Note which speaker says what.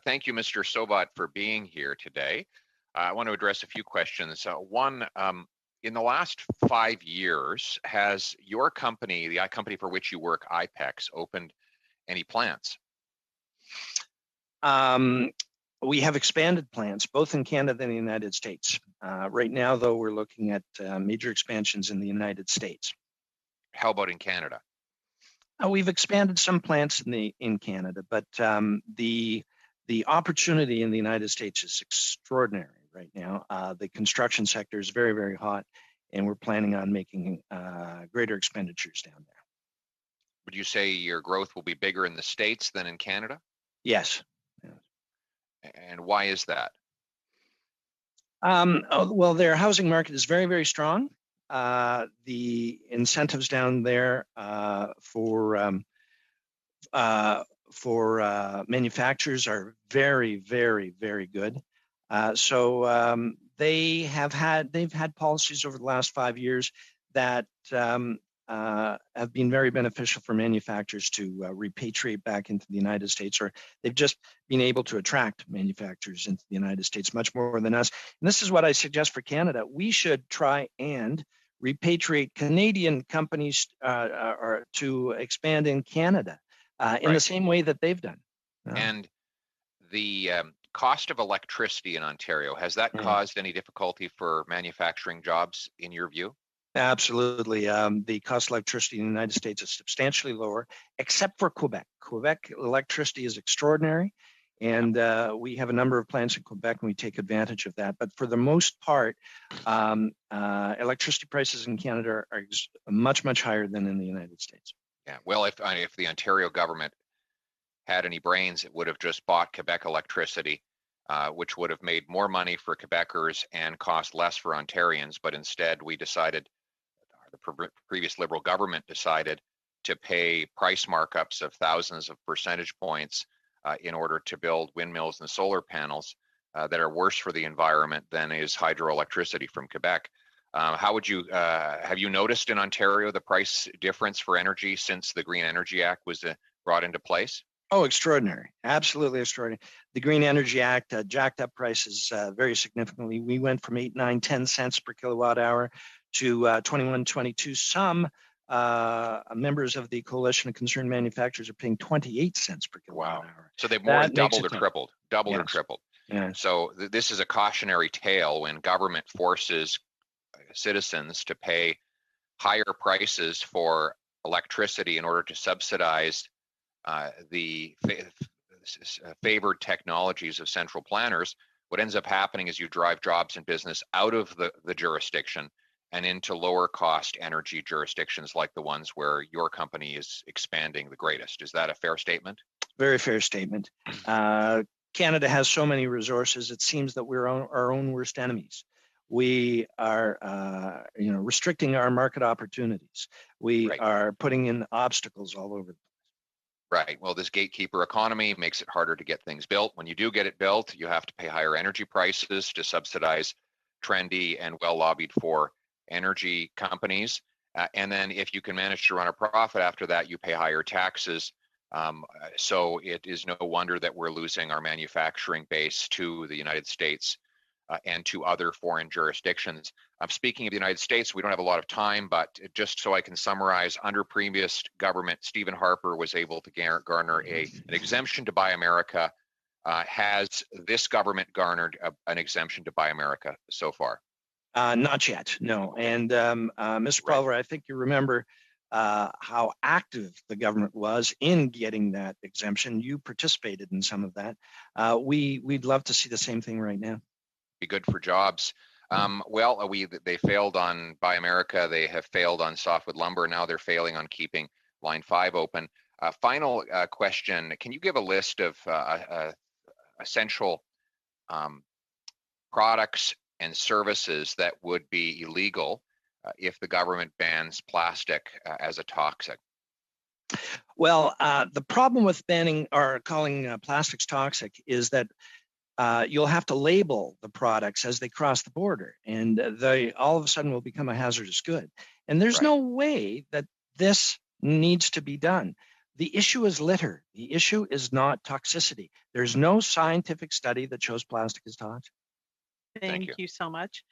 Speaker 1: Thank you, Mr. Sobat, for being here today. I want to address a few questions. One, in the last 5 years, has your company, the company for which you work, IPEX, opened any plants?
Speaker 2: We have expanded plants, both in Canada and the United States. Right now, though, we're looking at major expansions in the United States.
Speaker 1: How about in Canada?
Speaker 2: We've expanded some plants in Canada, but the opportunity in the United States is extraordinary right now. The construction sector is very, very hot, and we're planning on making greater expenditures down there.
Speaker 1: Would you say your growth will be bigger in the States than in Canada?
Speaker 2: Yes.
Speaker 1: And why is that?
Speaker 2: Well, their housing market is very, very strong. The incentives down there for manufacturers are very, very, very good. So they've had policies over the last 5 years that have been very beneficial for manufacturers to repatriate back into the United States, or they've just been able to attract manufacturers into the United States much more than us. And this is what I suggest for Canada. We should try and repatriate Canadian companies or to expand in Canada in the same way that they've done.
Speaker 1: And the cost of electricity in Ontario, has that caused any difficulty for manufacturing jobs in your view?
Speaker 2: Absolutely. The cost of electricity in the United States is substantially lower, except for Quebec. Quebec electricity is extraordinary, and we have a number of plants in Quebec, and we take advantage of that. But for the most part, electricity prices in Canada are much, much higher than in the United States.
Speaker 1: Yeah. Well, if the Ontario government had any brains, it would have just bought Quebec electricity, which would have made more money for Quebecers and cost less for Ontarians. But instead, the previous Liberal government decided to pay price markups of thousands of percentage points in order to build windmills and solar panels that are worse for the environment than is hydroelectricity from Quebec. How would you have you noticed in Ontario the price difference for energy since the Green Energy Act was brought into place?
Speaker 2: Oh, extraordinary. Absolutely extraordinary. The Green Energy Act jacked up prices very significantly. We went from 8, 9, 10 cents per kilowatt hour to 21, 22. Some members of the Coalition of Concerned Manufacturers are paying 28 cents per kilowatt hour.
Speaker 1: So they've more than doubled or tripled. Or tripled.
Speaker 2: Yes.
Speaker 1: So this is a cautionary tale when government forces citizens to pay higher prices for electricity in order to subsidize the favored technologies of central planners. What ends up happening is you drive jobs and business out of the jurisdiction and into lower cost energy jurisdictions like the ones where your company is expanding the greatest. Is that a fair statement?
Speaker 2: Very fair statement. Canada has so many resources, it seems that we're our own worst enemies. We are restricting our market opportunities. We are putting in obstacles all over.
Speaker 1: Right. Well, this gatekeeper economy makes it harder to get things built. When you do get it built, you have to pay higher energy prices to subsidize trendy and well-lobbied for energy companies. And then if you can manage to run a profit after that, you pay higher taxes. So it is no wonder that we're losing our manufacturing base to the United States and to other foreign jurisdictions. Speaking of the United States, we don't have a lot of time, but just so I can summarize, under previous government, Stephen Harper was able to garner an exemption to Buy America. Has this government garnered an exemption to Buy America so far?
Speaker 2: Not yet, no. And Mr. Poilievre, I think you remember how active the government was in getting that exemption. You participated in some of that. We'd love to see the same thing right now.
Speaker 1: Be good for jobs. They failed on Buy America. They have failed on softwood lumber. Now they're failing on keeping Line 5 open. Final question: can you give a list of essential products and services that would be illegal if the government bans plastic as a toxic?
Speaker 2: Well, the problem with banning or calling plastics toxic is that you'll have to label the products as they cross the border, and they all of a sudden will become a hazardous good. And there's no way that this needs to be done. The issue is litter. The issue is not toxicity. There's no scientific study that shows plastic is toxic.
Speaker 1: Thank
Speaker 3: Thank you so much.